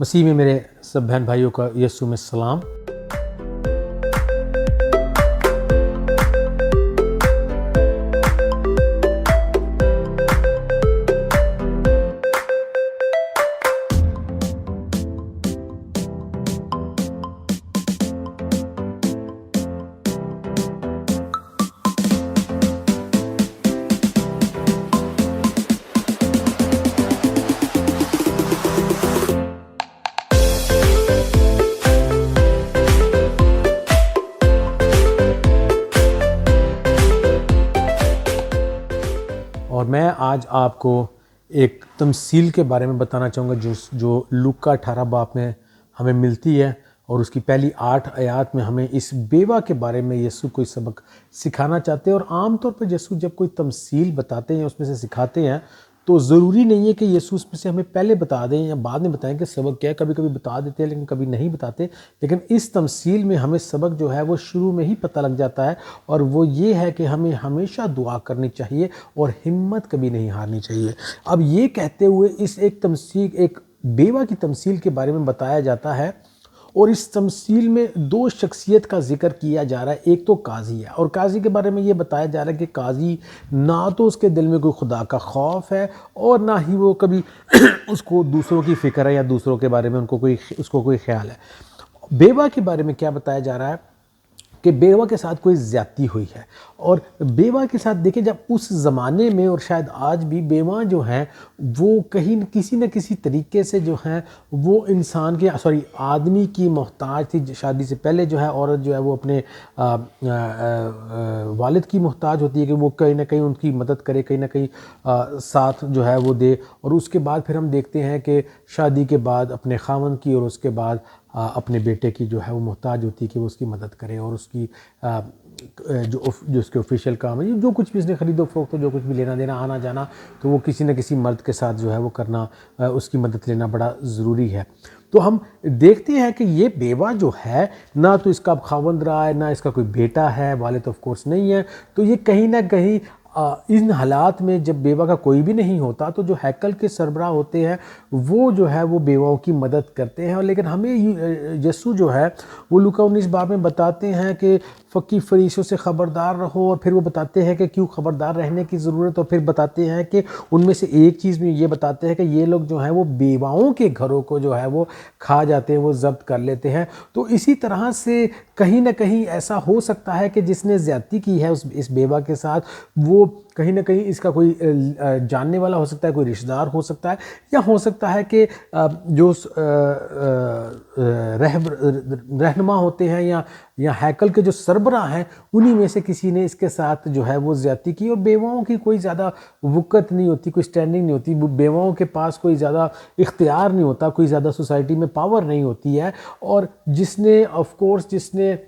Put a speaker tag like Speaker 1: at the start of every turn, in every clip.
Speaker 1: मसीह में मेरे सब बहन भाइयों का यीशु में सलाम। और मैं आज आपको एक तमसील के बारे में बताना चाहूँगा जो लूका 18 बाब में हमें मिलती है, और उसकी पहली 8 आयत में हमें इस बेवा के बारे में यीशु कोई सबक सिखाना चाहते हैं। और आमतौर पर यीशु जब कोई तमसील बताते हैं, उसमें से सिखाते हैं, तो ज़रूरी नहीं है कि यीशु उसमें से हमें पहले बता दें या बाद में बताएं कि सबक क्या है। कभी कभी बता देते हैं लेकिन कभी नहीं बताते। लेकिन इस तमसील में हमें सबक जो है वो शुरू में ही पता लग जाता है, और वो ये है कि हमें हमेशा दुआ करनी चाहिए और हिम्मत कभी नहीं हारनी चाहिए। अब ये कहते हुए इस एक बेवा की तमसील के बारे में बताया जाता है, और इस तमसील में दो शख्सियत का जिक्र किया जा रहा है। एक तो काजी है, और काजी के बारे में ये बताया जा रहा है कि काजी ना तो उसके दिल में कोई खुदा का खौफ है, और ना ही वो कभी उसको दूसरों की फ़िक्र है या दूसरों के बारे में उसको कोई ख्याल है। बेवा के बारे में क्या बताया जा रहा है कि बेवा के साथ कोई ज़्यादती हुई है। और बेवा के साथ देखिए, जब उस ज़माने में और शायद आज भी बेवा जो हैं वो कहीं किसी न किसी तरीके से जो हैं वो आदमी की मोहताज थी। शादी से पहले जो है औरत जो है वो अपने वालिद की मोहताज होती है कि वो कहीं ना कहीं उनकी मदद करे, कहीं ना कहीं साथ जो है वो दे। और उसके बाद फिर हम देखते हैं कि शादी के बाद अपने खामन की और उसके बाद अपने बेटे की जो है वो मोहताज होती है कि वो उसकी मदद करे, और उसकी जो उसके ऑफिशियल काम है, जो कुछ भी उसने खरीदो फरोख्त, जो कुछ भी लेना देना आना जाना, तो वो किसी न किसी मर्द के साथ जो है वो करना, उसकी मदद लेना बड़ा ज़रूरी है। तो हम देखते हैं कि ये बेवा जो है, ना तो इसका खावंद रहा है, ना इसका कोई बेटा है, वालिद ऑफ कोर्स नहीं है। तो ये कहीं ना कहीं इन हालात में जब बेवा का कोई भी नहीं होता, तो जो हैकल के सरबराह होते हैं वो जो है वो बेवाओं की मदद करते हैं। और लेकिन हमें यीशु जो है वो लूका 19 बाब में बताते हैं कि फ़कीर फरीशों से ख़बरदार रहो, और फिर वो बताते हैं कि क्यों ख़बरदार रहने की ज़रूरत। और फिर बताते हैं कि उनमें से एक चीज़ में ये बताते हैं कि ये लोग जो हैं वो बेवाओं के घरों को जो है वो खा जाते हैं, वो जब्त कर लेते हैं। तो इसी तरह से कहीं ना कहीं ऐसा हो सकता है कि जिसने ज़्यादती की है इस बेवा के साथ, वो कहीं ना कहीं इसका कोई जानने वाला हो सकता है, कोई रिश्तेदार हो सकता है, या हो सकता है कि जो रहनुमा होते हैं या हैकल के जो सरबराह हैं, उन्हीं में से किसी ने इसके साथ जो है वो ज़्यादती की। और बेवाओं की कोई ज़्यादा वक़्त नहीं होती, कोई स्टैंडिंग नहीं होती, बेवाओं के पास कोई ज़्यादा इख्तियार नहीं होता, कोई ज़्यादा सोसाइटी में पावर नहीं होती है। और जिसने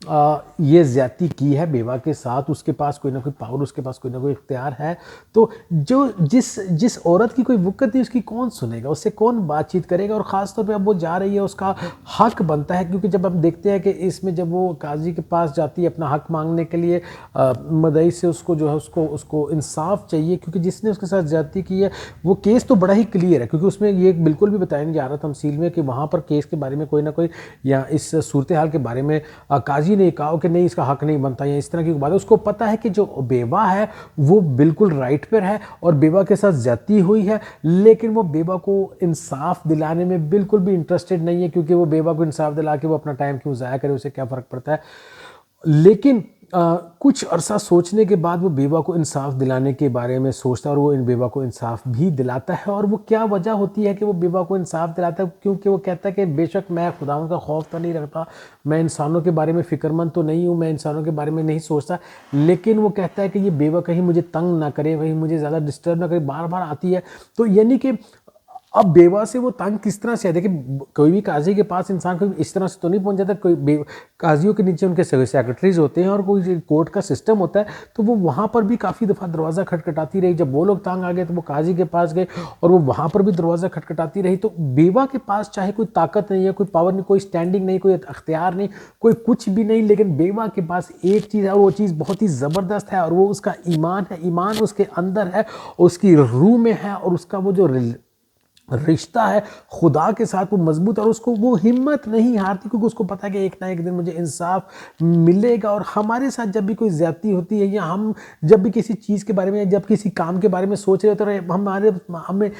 Speaker 1: ये ज़्यादती की है बेवा के साथ, उसके पास कोई ना कोई पावर, उसके पास कोई ना कोई इख्तियार है। तो जिस औरत की कोई वक़्त नहीं, उसकी कौन सुनेगा, उससे कौन बातचीत करेगा। और ख़ास तौर पे अब वो जा रही है, उसका हक बनता है, क्योंकि जब हम देखते हैं कि इसमें जब वो काजी के पास जाती है अपना हक मांगने के लिए, मदई से उसको जो है उसको इंसाफ चाहिए, क्योंकि जिसने उसके साथ ज़्यादती की है वो केस तो बड़ा ही क्लियर है, क्योंकि उसमें ये बिल्कुल भी बताया नहीं जा रहा तमसील में कि वहाँ पर केस के बारे में कोई ना कोई, या इस सूरत हाल के बारे में काजी ने कहा कि नहीं इसका हक नहीं बनता, या इस तरह की बात है। उसको पता है कि जो बेवा है वो बिल्कुल राइट पर है और बेवा के साथ ज्यादती हुई है, लेकिन वो बेवा को इंसाफ दिलाने में बिल्कुल भी इंटरेस्टेड नहीं है, क्योंकि वो बेवा को इंसाफ दिला के वो अपना टाइम क्यों ज़ाया करे, उसे क्या फ़र्क पड़ता है। लेकिन कुछ अरसा सोचने के बाद वो बेवा को इंसाफ दिलाने के बारे में सोचता है, और वो इन बेवा को इंसाफ भी दिलाता है। और वो क्या वजह होती है कि वो बेवा को इंसाफ दिलाता है, क्योंकि वो कहता है कि बेशक मैं खुदावंद का खौफ तो नहीं रखता, मैं इंसानों के बारे में फ़िक्रमंद तो नहीं हूँ, मैं इंसानों के बारे में नहीं सोचता, लेकिन वो कहता है कि ये बेवा कहीं मुझे तंग ना करे, कहीं मुझे ज़्यादा डिस्टर्ब ना करे, बार बार आती है। तो यानी कि अब बेवा से वो तंग किस तरह से है। देखिए, कोई भी काजी के पास इंसान कोई इस तरह से तो नहीं पहुंच जाता। काजियों के नीचे उनके सेक्रेटरीज होते हैं और कोई कोर्ट का सिस्टम होता है, तो वो वहाँ पर भी काफ़ी दफ़ा दरवाज़ा खटखटाती रही। जब वो लोग तंग आ गए तो वो काजी के पास गए और वो वहाँ पर भी दरवाज़ा खटखटाती रही। तो बेवा के पास चाहे कोई ताकत नहीं है, कोई पावर नहीं, कोई स्टैंडिंग नहीं, कोई अख्तियार नहीं, कोई कुछ भी नहीं, लेकिन बेवा के पास एक चीज़ है और वो चीज़ बहुत ही ज़बरदस्त है, और वो उसका ईमान है। ईमान उसके अंदर है, उसकी रूह में है, और उसका वो जो रिश्ता है खुदा के साथ वो मजबूत, और उसको वो हिम्मत नहीं हारती, क्योंकि उसको पता है कि एक ना एक दिन मुझे इंसाफ मिलेगा। और हमारे साथ जब भी कोई ज्यादती होती है, या हम जब भी किसी चीज़ के बारे में, जब किसी काम के बारे में सोच रहे होते हैं, हमें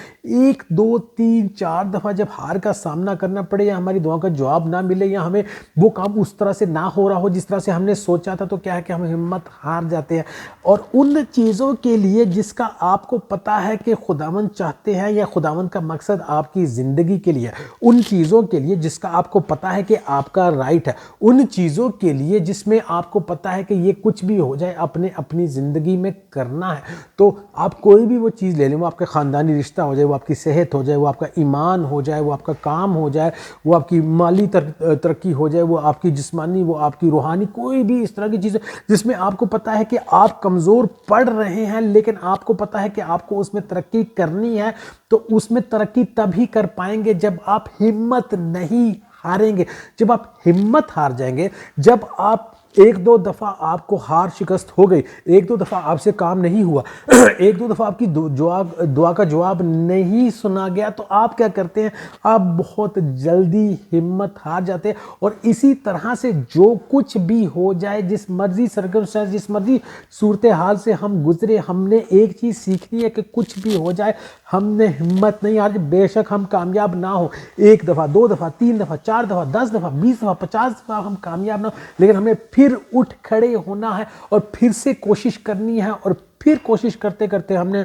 Speaker 1: 1 2 3 4 दफ़ा जब हार का सामना करना पड़े, या हमारी दुआ का जवाब ना मिले, या हमें वो काम उस तरह से ना हो रहा हो जिस तरह से हमने सोचा था, तो क्या है कि हम हिम्मत हार जाते हैं। और उन चीज़ों के लिए जिसका आपको पता है कि खुदावंद चाहते हैं, या खुदावंद का मकसद आपकी ज़िंदगी के लिए, उन चीज़ों के लिए जिसका आपको पता है कि आपका राइट है, उन चीज़ों के लिए जिसमें आपको पता है कि ये कुछ भी हो जाए अपने अपनी ज़िंदगी में करना है, तो आप कोई भी वो चीज़ ले लें, वो आपका ख़ानदानी रिश्ता हो जाए, वो आपकी सेहत हो जाए, वो आपका ईमान हो जाए, वो आपका काम हो जाए, वो आपकी माली तरक्की हो जाए, वो आपकी जिस्मानी, वो आपकी रूहानी, कोई भी इस तरह की चीज़ जिसमें आपको पता है कि आप कमज़ोर पड़ रहे हैं, लेकिन आपको पता है कि आपको उसमें तरक्की करनी है, तो उसमें तरक्की तभी कर पाएंगे जब आप हिम्मत नहीं हारेंगे। जब आप हिम्मत हार जाएंगे, जब आप 1 2 दफ़ा आपको हार शिकस्त हो गई, 1 2 दफ़ा आपसे काम नहीं हुआ, 1 2 दफ़ा आपकी दुआ का जवाब नहीं सुना गया, तो आप क्या करते हैं, आप बहुत जल्दी हिम्मत हार जाते हैं। और इसी तरह से जो कुछ भी हो जाए, जिस मर्जी सर्कमस्टेंस, जिस मर्जी सूरत हाल से हम गुजरे, हमने एक चीज़ सीखनी है कि कुछ भी हो जाए हमने हिम्मत नहीं हारनी। बेशक हम कामयाब ना हो, 1 दफ़ा 2 दफ़ा 3 दफ़ा 4 दफ़ा 10 दफ़ा 20 दफ़ा 50 दफ़ा हम कामयाब ना हो, लेकिन हमें फिर उठ खड़े होना है और फिर से कोशिश करनी है, और फिर कोशिश करते करते हमने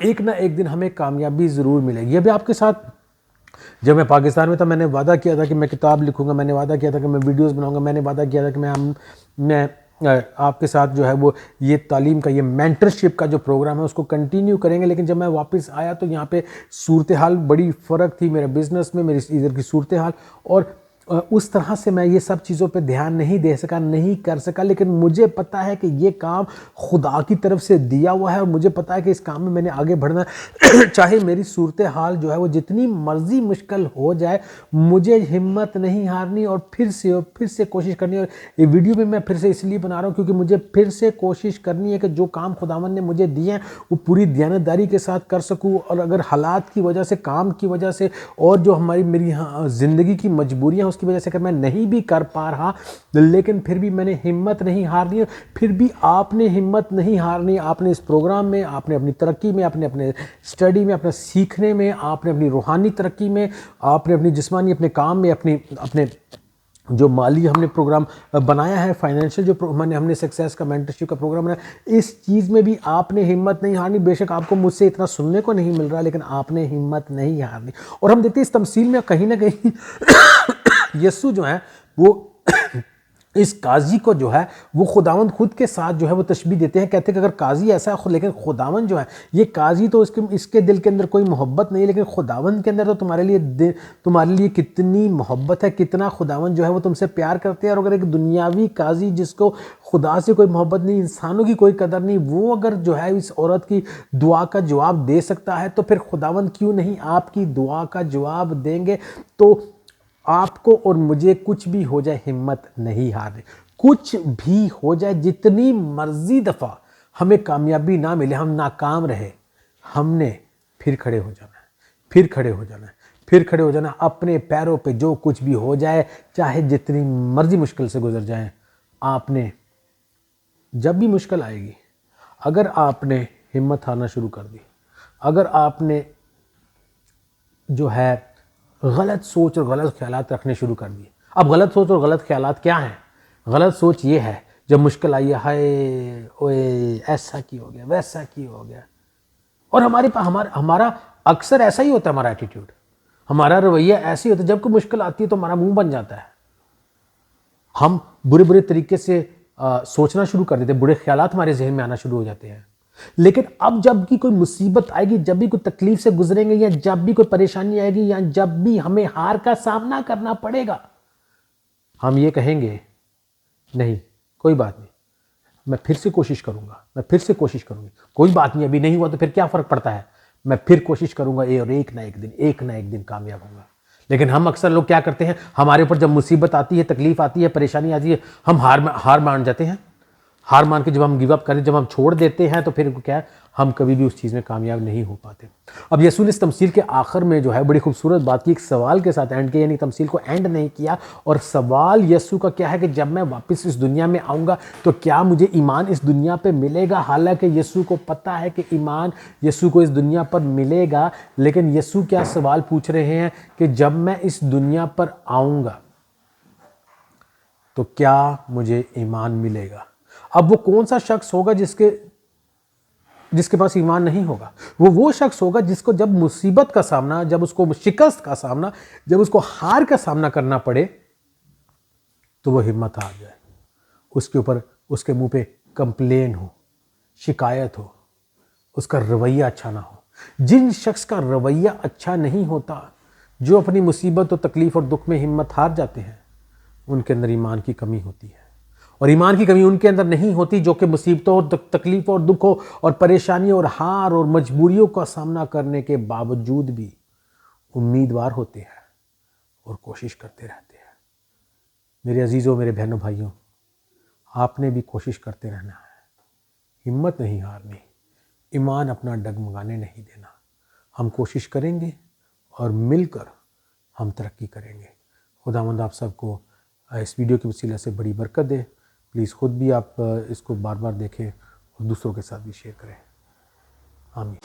Speaker 1: एक ना एक दिन हमें कामयाबी ज़रूर मिलेगी। अभी आपके साथ जब मैं पाकिस्तान में था, मैंने वादा किया था कि मैं किताब लिखूंगा, मैंने वादा किया था कि मैं वीडियोस बनाऊंगा, मैंने वादा किया था कि मैं आपके साथ जो है वो ये तालीम का, ये मेंटरशिप का जो प्रोग्राम है उसको कंटिन्यू करेंगे। लेकिन जब मैं वापस आया तो यहाँ पे सूरत हाल बड़ी फ़र्क थी मेरे बिज़नेस में, मेरी इधर की सूरत हाल, और उस तरह से मैं ये सब चीज़ों पे ध्यान नहीं दे सका, नहीं कर सका। लेकिन मुझे पता है कि ये काम खुदा की तरफ से दिया हुआ है, और मुझे पता है कि इस काम में मैंने आगे बढ़ना है। चाहे मेरी सूरत हाल जो है वो जितनी मर्जी मुश्किल हो जाए, मुझे हिम्मत नहीं हारनी, और फिर से कोशिश करनी। और ये वीडियो भी मैं फिर से इसलिए बना रहा हूँ क्योंकि मुझे फिर से कोशिश करनी है कि जो काम खुदावंद ने मुझे दिए हैं वो पूरी दयानतदारी के साथ कर सकूँ। और अगर हालात की वजह से, काम की वजह से, और जो मेरी ज़िंदगी की मजबूरियाँ उसकी वजह से अगर मैं नहीं भी कर पा रहा, लेकिन फिर भी मैंने हिम्मत नहीं हारनी है। फिर भी आपने हिम्मत नहीं हारनी। आपने इस प्रोग्राम में, आपने अपनी तरक्की में, आपने अपने स्टडी में, अपने सीखने में, आपने अपनी रूहानी तरक्की में, आपने अपनी जिस्मानी, अपने काम में, अपने जो माली हमने प्रोग्राम बनाया है, फाइनेंशियल जो हमने सक्सेस का मेंटरशिप का प्रोग्राम बनाया, इस चीज़ में भी आपने हिम्मत नहीं हारनी। बेशक आपको मुझसे इतना सुनने को नहीं मिल रहा, लेकिन आपने हिम्मत नहीं हारनी। और हम देखते हैं इस तमसील में कहीं ना कहीं यीशु जो है वो इस काजी को जो है वो खुदावंद खुद के साथ जो है वो तशबीह देते हैं। कहते हैं कि अगर काजी ऐसा है, लेकिन खुदावंद जो है, ये काजी तो इसके दिल के अंदर कोई मोहब्बत नहीं है, लेकिन खुदावंद के अंदर तो तुम्हारे लिए कितनी मोहब्बत है, कितना खुदावंद जो है वो तुमसे प्यार करते हैं। और अगर एक दुनियावी काजी जिसको खुदा से कोई मोहब्बत नहीं, इंसानों की कोई कदर नहीं, वो अगर जो है इस औरत की दुआ का जवाब दे सकता है, तो फिर खुदावंद क्यों नहीं आपकी दुआ का जवाब देंगे। तो आपको और मुझे कुछ भी हो जाए हिम्मत नहीं हारनी। कुछ भी हो जाए, जितनी मर्जी दफ़ा हमें कामयाबी ना मिले, हम नाकाम रहे, हमने फिर खड़े हो जाना है, फिर खड़े हो जाना है, फिर खड़े हो जाना, अपने पैरों पे जो कुछ भी हो जाए, चाहे जितनी मर्जी मुश्किल से गुजर जाए। आपने जब भी मुश्किल आएगी, अगर आपने हिम्मत हारना शुरू कर दी, अगर आपने जो है गलत सोच और गलत ख्यालात रखने शुरू कर दिए। अब गलत सोच और गलत ख्यालात क्या हैं? गलत सोच ये है, जब मुश्किल आई है, हाय ओए ऐसा क्यों हो गया, वैसा क्यों हो गया। और हमारा अक्सर ऐसा ही होता है, हमारा एटीट्यूड, हमारा रवैया ऐसे ही होता है। जब कोई मुश्किल आती है तो हमारा मुंह बन जाता है, हम बुरे बुरे तरीके से सोचना शुरू कर देते हैं, बुरे ख्यालात हमारे जहन में आना शुरू हो जाते हैं। लेकिन अब जब भी कोई मुसीबत आएगी, जब भी कोई तकलीफ से गुजरेंगे, या जब भी कोई परेशानी आएगी, या जब भी हमें हार का सामना करना पड़ेगा, हम ये कहेंगे नहीं, कोई बात नहीं, मैं फिर से कोशिश करूंगा, मैं फिर से कोशिश करूंगी, कोई बात नहीं, अभी नहीं हुआ तो फिर क्या फर्क पड़ता है, मैं फिर कोशिश करूंगा, और एक ना एक दिन कामयाब होगा। लेकिन हम अक्सर लोग क्या करते हैं, हमारे ऊपर जब मुसीबत आती है, तकलीफ आती है, परेशानी आती है, हम हार मान जाते हैं, हार मान के जब हम गिव अप करें, जब हम छोड़ देते हैं, तो फिर क्या है, हम कभी भी उस चीज़ में कामयाब नहीं हो पाते। अब यीशु ने इस तमसील के आखिर में जो है बड़ी खूबसूरत बात की, एक सवाल के साथ एंड किया, यानी तमसील को एंड नहीं किया। और सवाल यीशु का क्या है कि जब मैं वापस इस दुनिया में आऊँगा तो क्या मुझे ईमान इस दुनिया पे मिलेगा। हालांकि यीशु को पता है कि ईमान यीशु को इस दुनिया पर मिलेगा, लेकिन यीशु क्या सवाल पूछ रहे हैं कि जब मैं इस दुनिया पर आऊँगा तो क्या मुझे ईमान मिलेगा। अब वो कौन सा शख्स होगा जिसके पास ईमान नहीं होगा? वो शख्स होगा जिसको जब मुसीबत का सामना, जब उसको शिकस्त का सामना, जब उसको हार का सामना करना पड़े, तो वो हिम्मत हार जाए, उसके ऊपर, उसके मुंह पे कंप्लेन हो, शिकायत हो, उसका रवैया अच्छा ना हो। जिन शख्स का रवैया अच्छा नहीं होता, जो अपनी मुसीबत और तकलीफ और दुख में हिम्मत हार जाते हैं, उनके अंदर ईमान की कमी होती है। और ईमान की कमी उनके अंदर नहीं होती जो कि मुसीबतों और तकलीफों और दुखों और परेशानियों और हार और मजबूरियों का सामना करने के बावजूद भी उम्मीदवार होते हैं और कोशिश करते रहते हैं। मेरे अजीज़ों, मेरे बहनों भाइयों, आपने भी कोशिश करते रहना है, हिम्मत नहीं हारनी, ईमान अपना डगमगाने नहीं देना। हम कोशिश करेंगे और मिलकर हम तरक्की करेंगे। खुदावंद आप सबको इस वीडियो के वसीले से बड़ी बरकत दे। प्लीज़ खुद भी आप इसको बार बार देखें और दूसरों के साथ भी शेयर करें। आमीन।